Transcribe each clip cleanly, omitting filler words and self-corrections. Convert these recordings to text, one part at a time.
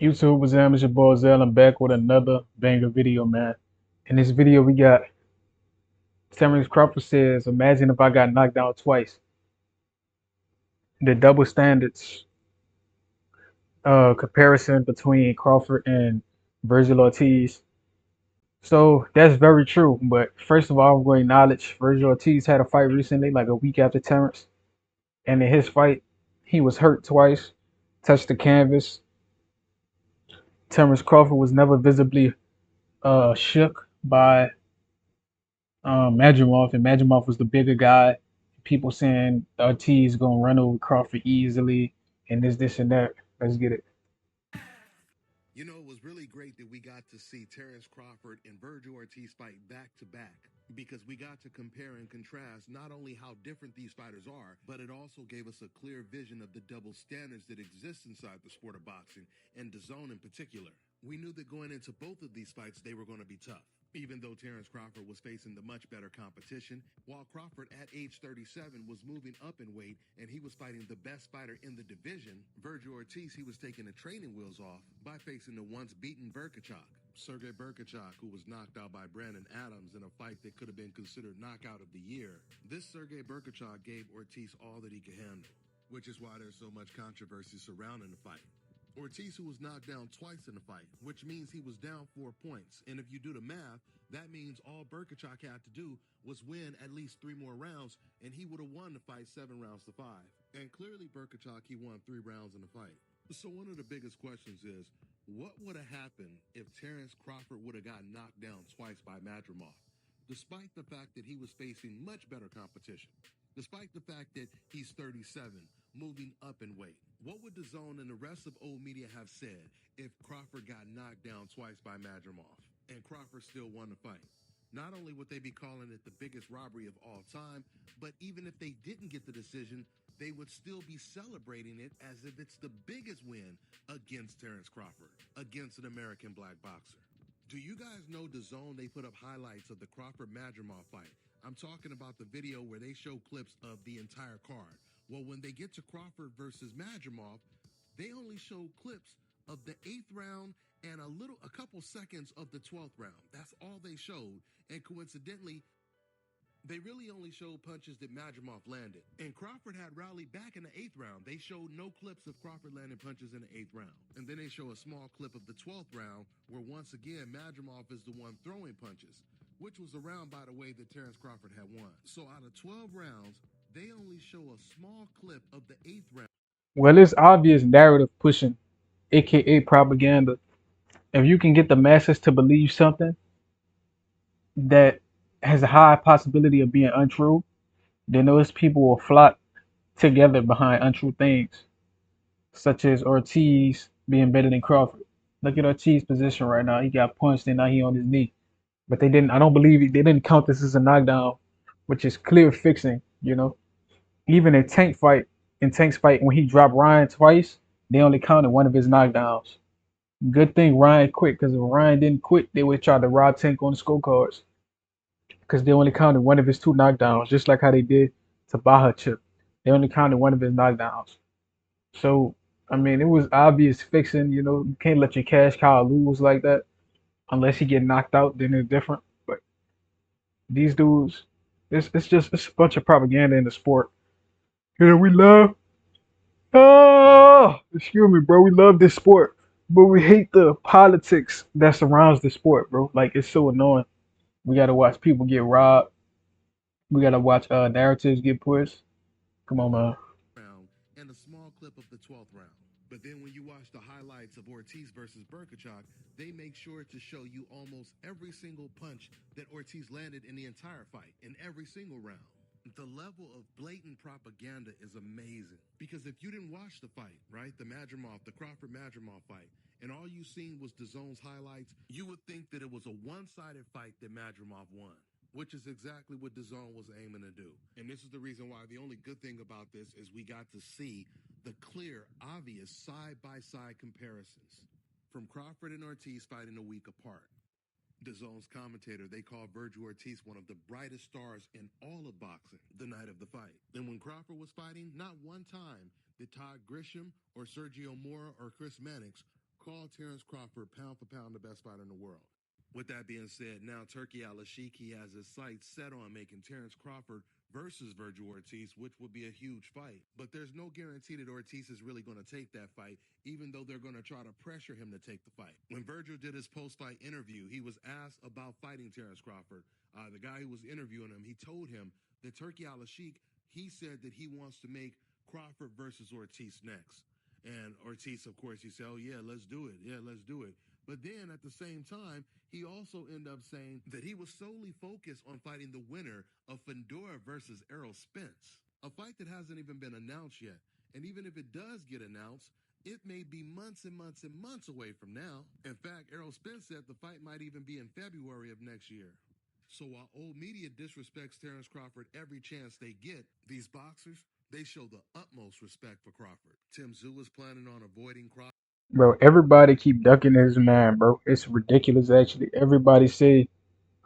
YouTube was It's your boy Zell. I'm back with another banger video, man. In this video, we got Terence Crawford says, "Imagine if I got knocked down twice." The double standards comparison between Crawford and Vergil Ortiz. So that's very true. But first of all, I'm going to acknowledge Vergil Ortiz had a fight recently, like a week after Terence, and in his fight, he was hurt twice, touched the canvas. Terence Crawford was never visibly shook by Madrimov, and Madrimov was the bigger guy. People saying Ortiz gonna run over Crawford easily, and this, and that. Let's get it. You know, it was really great that we got to see Terence Crawford and Vergil Ortiz fight back to back because we got to compare and contrast not only how different these fighters are, but it also gave us a clear vision of the double standards that exist inside the sport of boxing, and the zone in particular. We knew that going into both of these fights, they were going to be tough. Even though Terence Crawford was facing the much better competition, while Crawford at age 37 was moving up in weight and he was fighting the best fighter in the division, Vergil Ortiz, he was taking the training wheels off by facing the once beaten Berkachuk. Sergey Berkachuk, who was knocked out by Brandon Adams in a fight that could have been considered knockout of the year. This Sergey Berkachuk gave Ortiz all that he could handle, which is why there's so much controversy surrounding the fight. Ortiz, who was knocked down twice in the fight, which means he was down 4 points. And if you do the math, that means all Berkachuk had to do was win at least 3 more rounds, and he would have won the fight 7 rounds to 5. And clearly, Berkachuk, he won 3 rounds in the fight. So one of the biggest questions is, what would have happened if Terence Crawford would have gotten knocked down twice by Madrimov? Despite the fact that he was facing much better competition, despite the fact that he's 37, moving up in weight. What would the zone and the rest of old media have said if Crawford got knocked down twice by Madrimov and Crawford still won the fight? Not only would they be calling it the biggest robbery of all time, but even if they didn't get the decision, they would still be celebrating it as if it's the biggest win against Terence Crawford, against an American black boxer. Do you guys know the zone? They put up highlights of the Crawford Madrimov fight. I'm talking about the video where they show clips of the entire card. Well, when they get to Crawford versus Madrimov, they only show clips of the 8th round and a couple seconds of the 12th round. That's all they showed. And coincidentally, they really only showed punches that Madrimov landed. And Crawford had rallied back in the 8th round. They showed no clips of Crawford landing punches in the 8th round. And then they show a small clip of the 12th round where once again Madrimov is the one throwing punches, which was the round, by the way, that Terence Crawford had won. So out of 12 rounds, they only show a small clip of the 8th round. Well, it's obvious narrative pushing, aka propaganda. If you can get the masses to believe something that has a high possibility of being untrue, then those people will flock together behind untrue things, such as Ortiz being better than Crawford. Look at Ortiz's position right now. He got punched and now he on his knee. But they didn't. I don't believe they didn't count this as a knockdown, which is clear fixing. Even in Tank's fight, when he dropped Ryan twice, they only counted one of his knockdowns. Good thing Ryan quit, because if Ryan didn't quit, they would try to rob Tank on the scorecards, because they only counted one of his 2 knockdowns, just like how they did to Baja Chip. They only counted one of his knockdowns. So, I mean, it was obvious fixing. You can't let your cash cow lose like that unless he get knocked out. Then it's different. But these dudes, it's a bunch of propaganda in the sport. We love. Oh, excuse me, bro. We love this sport, but we hate the politics that surrounds the sport, bro. Like, it's so annoying. We gotta watch people get robbed. We gotta watch narratives get pushed. Come on, man. Round and a small clip of the 12th round. But then when you watch the highlights of Ortiz versus Berkachuk, they make sure to show you almost every single punch that Ortiz landed in the entire fight, in every single round. The level of blatant propaganda is amazing. Because if you didn't watch the fight, right, the Crawford Madrimov fight, and all you seen was the zone's highlights, you would think that it was a one-sided fight that Madrimov won, which is exactly what DAZN was aiming to do. And this is the reason why the only good thing about this is we got to see the clear, obvious side-by-side comparisons from Crawford and Ortiz fighting a week apart. DAZN's commentator, they call Vergil Ortiz one of the brightest stars in all of boxing the night of the fight. And when Crawford was fighting, not one time did Todd Grisham or Sergio Mora or Chris Mannix call Terence Crawford pound for pound the best fighter in the world. With that being said, now Turki Al-Sheikh, he has his sights set on making Terence Crawford versus Vergil Ortiz, which would be a huge fight. But there's no guarantee that Ortiz is really going to take that fight, even though they're going to try to pressure him to take the fight. When Vergil did his post-fight interview, he was asked about fighting Terence Crawford. The guy who was interviewing him, he told him that Turki Al-Sheikh, he said that he wants to make Crawford versus Ortiz next. And Ortiz, of course, he said, oh, yeah, let's do it. Yeah, let's do it. But then at the same time, he also ended up saying that he was solely focused on fighting the winner of Fundora versus Errol Spence, a fight that hasn't even been announced yet. And even if it does get announced, it may be months and months and months away from now. In fact, Errol Spence said the fight might even be in February of next year. So while old media disrespects Terence Crawford every chance they get, these boxers, they show the utmost respect for Crawford. Tim Tszyu is planning on avoiding Crawford. Bro, everybody keep ducking his man, bro. It's ridiculous, actually. Everybody say,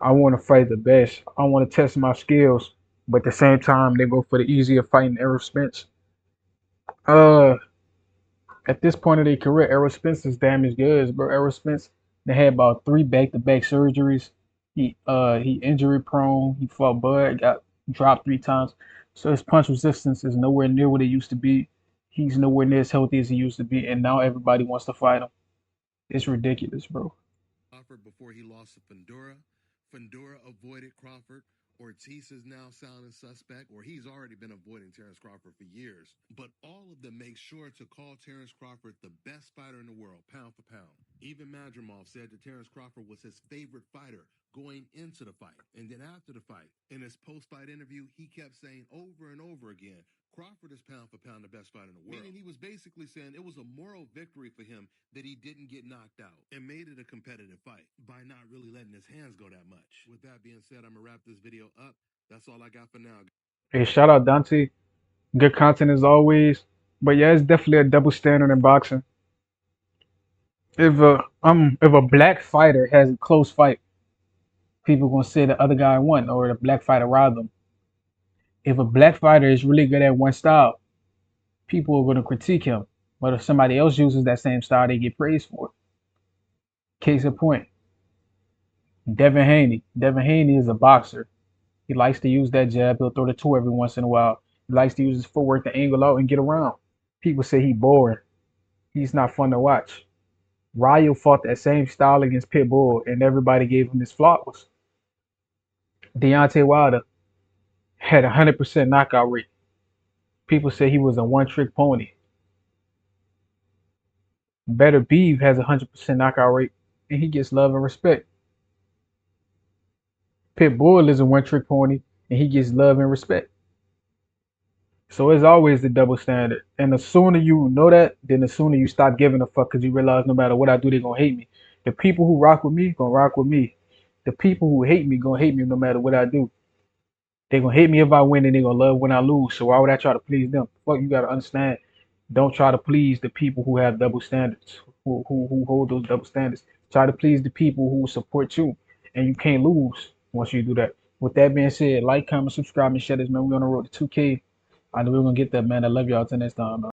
I want to fight the best. I want to test my skills. But at the same time, they go for the easier fight in Errol Spence. Uh, at this point of their career, Errol Spence is damaged goods, bro. Errol Spence, they had about 3 back-to-back surgeries. He injury prone. He fought Bud, got dropped 3 times. So his punch resistance is nowhere near what it used to be. He's nowhere near as healthy as he used to be, and now everybody wants to fight him. It's ridiculous, bro. Crawford before he lost to Fundora. Fundora avoided Crawford. Ortiz is now sounding suspect, or he's already been avoiding Terence Crawford for years. But all of them make sure to call Terence Crawford the best fighter in the world, pound for pound. Even Madrimov said that Terence Crawford was his favorite fighter going into the fight. And then after the fight, in his post-fight interview, he kept saying over and over again, Crawford is pound for pound the best fighter in the world. Meaning he was basically saying it was a moral victory for him that he didn't get knocked out and made it a competitive fight by not really letting his hands go that much. With that being said, I'm going to wrap this video up. That's all I got for now. Hey, shout out Dante. Good content as always. But yeah, it's definitely a double standard in boxing. If a black fighter has a close fight, people gonna say the other guy won or the black fighter robbed them. If a black fighter is really good at one style, people are gonna critique him. But if somebody else uses that same style, they get praised for it. Case in point, Devin Haney. Devin Haney is a boxer. He likes to use that jab. He'll throw the two every once in a while. He likes to use his footwork to angle out and get around. People say he boring. He's not fun to watch. Ryo fought that same style against Pitbull, and everybody gave him his flowers. Deontay Wilder had a 100% knockout rate. People say he was a one-trick pony. Better Beef has a 100% knockout rate, and he gets love and respect. Pitbull is a one-trick pony, and he gets love and respect. So it's always the double standard. And the sooner you know that, then the sooner you stop giving a fuck because you realize no matter what I do, they're gonna hate me. The people who rock with me gonna rock with me. The people who hate me gonna hate me no matter what I do. They're gonna hate me if I win and they're gonna love when I lose. So why would I try to please them? Fuck, you gotta understand. Don't try to please the people who have double standards, who hold those double standards. Try to please the people who support you. And you can't lose once you do that. With that being said, like, comment, subscribe, and share this, man. We're on the road to 2K. I know we're gonna get that, man. I love y'all. Till next time, man.